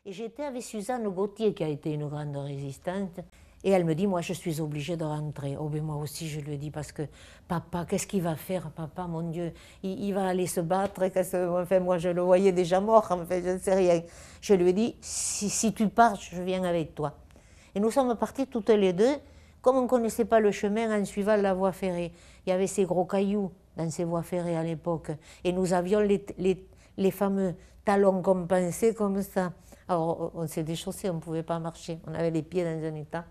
Et j'étais avec Suzanne Gauthier, qui a été une grande résistante. Et elle me dit, moi, je suis obligée de rentrer. Oh, ben moi aussi, je lui dis, parce que papa, qu'est-ce qu'il va faire, papa, mon Dieu, il va aller se battre. Enfin, moi, je le voyais déjà mort, enfin, je ne sais rien. Je lui ai dit, si tu pars, je viens avec toi. Et nous sommes partis toutes les deux, comme on ne connaissait pas le chemin, en suivant la voie ferrée. Il y avait ces gros cailloux dans ces voies ferrées à l'époque. Et nous avions les fameux talons compensés comme ça. Alors, on s'est déchaussé, on ne pouvait pas marcher. On avait les pieds dans un état.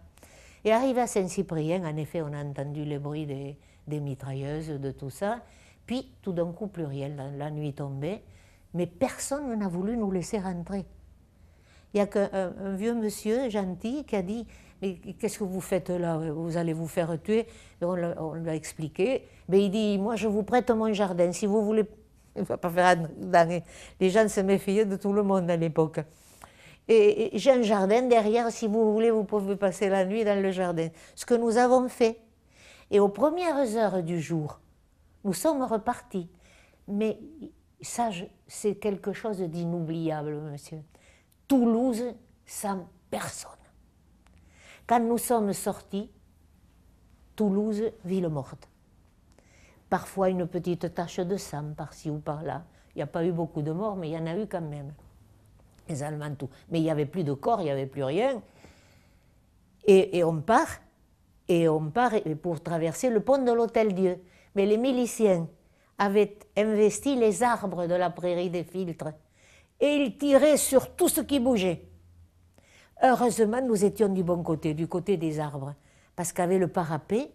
Et arrivé à Saint-Cyprien, en effet, on a entendu le bruit des mitrailleuses, de tout ça. Puis, tout d'un coup, plus rien, la nuit tombait. Mais personne n'a voulu nous laisser rentrer. Il n'y a qu'un vieux monsieur gentil qui a dit « Mais qu'est-ce que vous faites là? Vous allez vous faire tuer ?» Et on lui a expliqué. Mais il dit « Moi, je vous prête mon jardin. Si vous voulez... » Il ne va pas faire dans... Les gens se méfiaient de tout le monde à l'époque. Et j'ai un jardin derrière, si vous voulez, vous pouvez passer la nuit dans le jardin. Ce que nous avons fait. Et aux premières heures du jour, nous sommes repartis. Mais ça, c'est quelque chose d'inoubliable, monsieur. Toulouse sans personne. Quand nous sommes sortis, Toulouse, ville morte. Parfois une petite tache de sang par-ci ou par-là. Il n'y a pas eu beaucoup de morts, mais il y en a eu quand même. Les Allemands, tout. Mais il n'y avait plus de corps, il n'y avait plus rien. Et on part pour traverser le pont de l'Hôtel-Dieu. Mais les miliciens avaient investi les arbres de la prairie des Filtres et ils tiraient sur tout ce qui bougeait. Heureusement, nous étions du bon côté, du côté des arbres, parce qu'avec le parapet,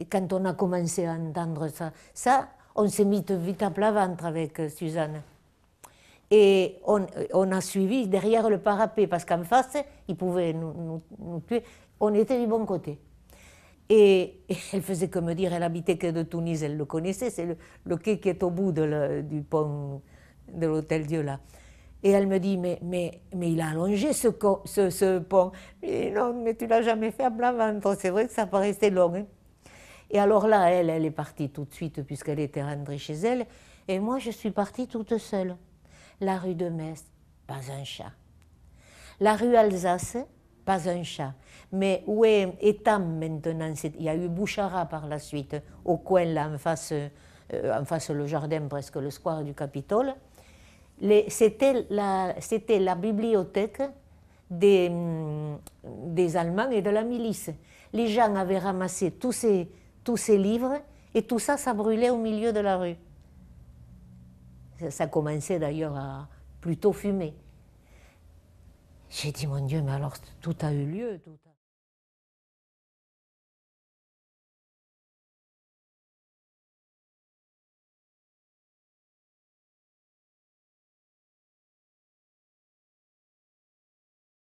quand on a commencé à entendre ça, on s'est mis vite à plat ventre avec Suzanne. Et on a suivi derrière le parapet, parce qu'en face, ils pouvaient nous tuer. On était du bon côté. Et elle faisait que me dire, elle habitait que de Tunis, elle le connaissait, c'est le quai qui est au bout du pont de l'Hôtel-Dieu, là. Et elle me dit, mais il a allongé ce pont. Et non, mais tu l'as jamais fait à plat ventre, c'est vrai que ça paraissait long. Hein. Et alors là, elle est partie tout de suite, puisqu'elle était rentrée chez elle, et moi, je suis partie toute seule. La rue de Metz, pas un chat. La rue Alsace, pas un chat. Mais où est Étam maintenant? Il y a eu Bouchara par la suite, au coin là, en face le jardin, presque le square du Capitole. C'était la bibliothèque des Allemands et de la milice. Les gens avaient ramassé tous ces livres et tout ça, ça brûlait au milieu de la rue. Ça commençait d'ailleurs à plutôt fumer. J'ai dit, mon Dieu, mais alors tout a eu lieu.